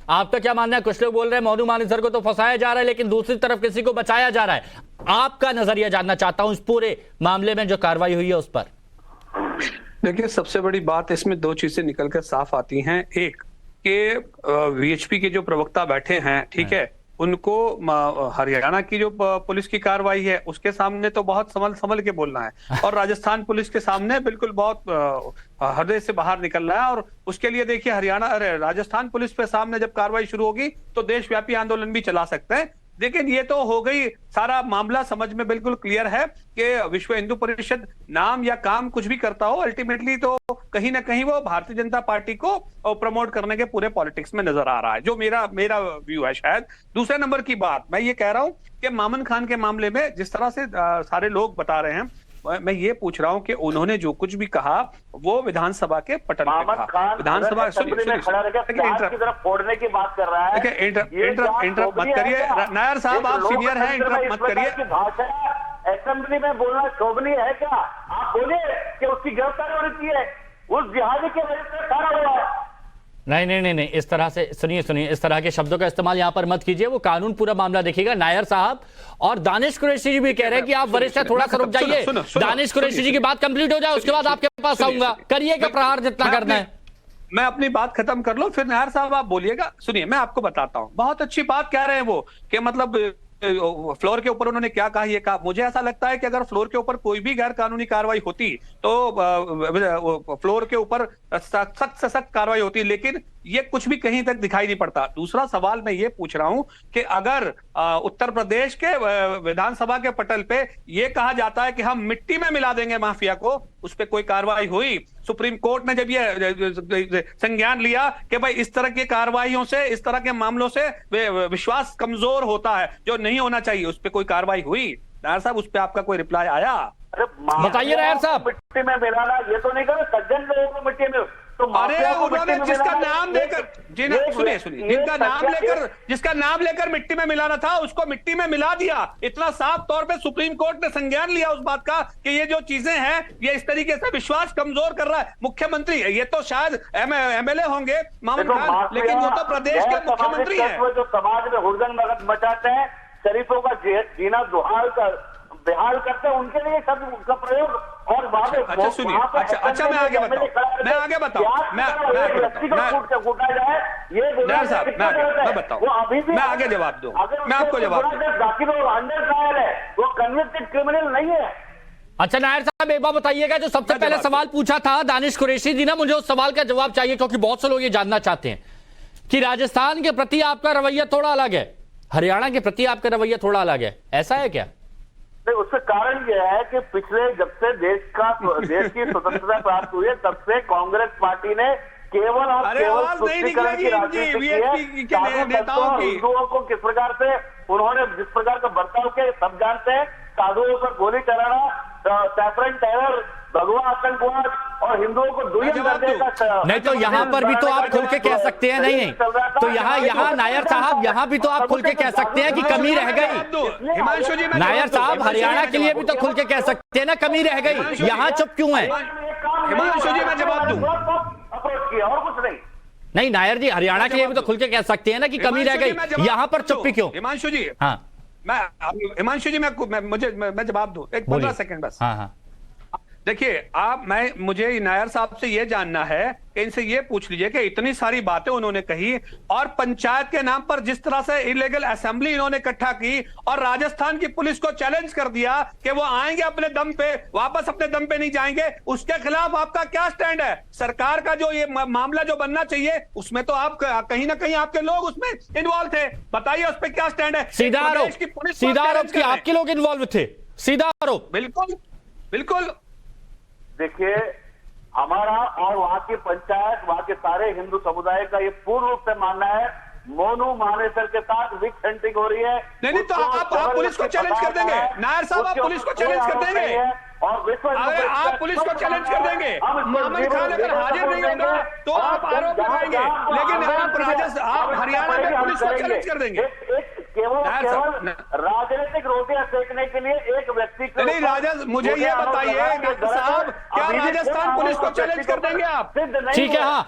आपका क्या मानना है? कुछ लोग बोल रहे हैं मोनू मानेसर को तो फंसाया जा रहा है, लेकिन दूसरी तरफ किसी को बचाया जा रहा है। आपका नजरिया जानना चाहता हूं इस पूरे मामले में जो कार्रवाई हुई है उस पर। देखिए, सबसे बड़ी बात इसमें दो चीजें निकलकर साफ आती हैं। एक कि वीएचपी के जो प्रवक्ता बैठे हैं, ठीक है, उनको हरियाणा की जो पुलिस की कार्रवाई है उसके सामने तो बहुत संभल के बोलना है, और राजस्थान पुलिस के सामने बिल्कुल बहुत हृदय से बाहर निकलना है। और उसके लिए देखिए, राजस्थान पुलिस पे सामने जब कार्रवाई शुरू होगी तो देशव्यापी आंदोलन भी चला सकते हैं। लेकिन ये तो हो गई, सारा मामला समझ में बिल्कुल क्लियर है कि विश्व हिंदू परिषद नाम या काम कुछ भी करता हो, अल्टीमेटली तो कहीं ना कहीं वो भारतीय जनता पार्टी को प्रमोट करने के पूरे पॉलिटिक्स में नजर आ रहा है, जो मेरा व्यू है। शायद दूसरे नंबर की बात मैं ये कह रहा हूं कि मामन खान के मामले में जिस तरह से सारे लोग बता रहे हैं, मैं ये पूछ रहा हूं कि उन्होंने जो कुछ भी कहा वो विधानसभा के पटल पे कहा। विधानसभा फोड़ने की बात कर रहा है। इंटरप्ट मत करिए नायर साहब, आप सीनियर हैं, इंटरप्ट मत करिए। भाषा असेंबली में बोलना शोभनीय है क्या? आप बोलिए कि उसकी गिरफ्तारी होनी चाहिए, उस जिहादी की वजह से सारा हुआ है। नहीं, इस तरह से सुनिए, इस तरह के शब्दों का इस्तेमाल यहां पर मत कीजिए। वो कानून पूरा मामला देखिएगा। नायर साहब और दानिश कुरैशी जी भी कह रहे हैं कि आप वरिष्ठ हैं, थोड़ा सा रुक जाइए। दानिश कुरैशी जी की बात कंप्लीट हो जाए, उसके बाद आपके पास आऊंगा। करिएगा प्रहार जितना करना है। मैं अपनी बात खत्म कर लूं, फिर नायर साहब आप बोलिएगा। सुनिए, मैं आपको बताता हूं, बहुत अच्छी बात कह रहे हैं वो, कि मतलब फ्लोर के ऊपर उन्होंने क्या कहा, ये कहा। मुझे ऐसा लगता है कि अगर फ्लोर के ऊपर कोई भी गैर कानूनी कार्रवाई होती तो फ्लोर के ऊपर सख्त से सख्त कार्रवाई होती, लेकिन ये कुछ भी कहीं तक दिखाई नहीं पड़ता। दूसरा सवाल मैं ये पूछ रहा हूं कि अगर उत्तर प्रदेश के विधानसभा के पटल पे ये कहा जाता है कि हम मिट्टी में मिला देंगे माफिया को, उस पर कोई कार्रवाई हुई? सुप्रीम कोर्ट ने जब ये संज्ञान लिया कि भाई इस तरह की कार्रवाइयों से, इस तरह के मामलों से विश्वास कमजोर होता है, जो नहीं होना चाहिए, उस पर कोई कार्रवाई हुई? नायर साहब, उस पर आपका कोई रिप्लाई आया? बताइए नायर साहब। मिट्टी में मिलाना ये तो नहीं करो, सज्जन लोगों को मिट्टी में, तो अरे उन्होंने जिसका नाम लेकर, सुनिए, जिसका नाम लेकर मिट्टी में मिलाना था उसको मिट्टी में मिला दिया। इतना साफ तौर पे सुप्रीम कोर्ट ने संज्ञान लिया उस बात का कि ये जो चीजें हैं ये इस तरीके से विश्वास कमजोर कर रहा है। मुख्यमंत्री, ये तो शायद एमएलए होंगे मामून खान, लेकिन वो तो प्रदेश के मुख्यमंत्री है। जो समाज में हुड़दंग मचाते हैं, शरीफों का जीना बेहाल करते हैं, उनके लिए शब्द का प्रयोग। और अच्छा सुनिए, अच्छा मैं आगे बताऊं, मैं आगे बताऊं, मैं आगे जवाब दूं, मैं आपको जवाब दूं। वो कन्विक्टेड क्रिमिनल नहीं है। अच्छा नायर साहब, एक बात बताइएगा, जो सबसे पहले सवाल पूछा था दानिश कुरैशी जी ने, मुझे उस सवाल का जवाब चाहिए, क्योंकि बहुत से लोग ये जानना चाहते हैं कि राजस्थान के प्रति आपका रवैया थोड़ा अलग है, हरियाणा के प्रति आपका रवैया थोड़ा अलग है, ऐसा है क्या? उसका कारण यह है कि पिछले जब से देश की स्वतंत्रता प्राप्त हुई है, तब से कांग्रेस पार्टी ने केवल और केवल तुष्टीकरण की राजनीति की है। हिंदुओं को किस प्रकार से उन्होंने जिस प्रकार का बर्ताव किया सब जानते हैं। साधुओं पर गोली चलाना, सैफरन टेरर, भगवा आतंकवाद और हिंदुओं को दुर्जन दर्जे का। नहीं तो यहाँ पर भी तो आप खुल के कह सकते हैं, नहीं तो यहाँ नायर साहब, यहाँ भी तो आप खुल के कह सकते हैं कि कमी रह गई। हिमांशु जी, नायर साहब, हरियाणा के लिए भी तो खुल के कह सकते हैं ना, कमी रह गई, यहाँ चुप क्यों है? हिमांशु जी, मैं जवाब दूं, अप्रोच किया और कुछ नहीं। नहीं नायर जी, हरियाणा के लिए भी तो खुल के कह सकते हैं ना कि कमी रह गई, यहाँ पर चुप्पी क्यों? हिमांशु जी, हाँ हिमांशु जी, मैं जवाब दूं, एक 15 सेकंड बस। हाँ। देखिए, मुझे नायर साहब से यह जानना है कि इनसे ये पूछ लीजिए कि इतनी सारी बातें उन्होंने कही, और पंचायत के नाम पर जिस तरह से इलीगल असेंबली इन्होंने इकट्ठा की, और राजस्थान की पुलिस को चैलेंज कर दिया कि वो आएंगे अपने दम पे, वापस अपने दम पे नहीं जाएंगे, उसके खिलाफ आपका क्या स्टैंड है? सरकार का जो ये मामला जो बनना चाहिए, उसमें तो आप कहीं ना कहीं आपके लोग उसमें इन्वॉल्व थे, बताइए उस पर क्या स्टैंड है? सीधा आरोप कि आपके लोग इन्वॉल्व थे, सीधा आरोप। बिल्कुल। देखिए, हमारा और वहां की पंचायत, वहां के सारे हिंदू समुदाय का ये पूर्ण रूप से मानना है, मोनू मानेसर के साथ विक्स हंटिंग हो रही है। नहीं तो आप पुलिस को चैलेंज कर देंगे नायर साहब, आप पुलिस को चैलेंज कर देंगे, और अगर आप पुलिस को चैलेंज कर देंगे, मामन खान अगर हाजिर नहीं होगा तो आप आरोप लगाएंगे, लेकिन आप हरियाणा में पुलिस को चैलेंज कर देंगे। केवल राजनीतिक रोटियां सेकने के लिए एक व्यक्ति को नहीं, मुझे ये बताइए साहब, क्या राजस्थान पुलिस को चैलेंज कर देंगे आप? ठीक है, हाँ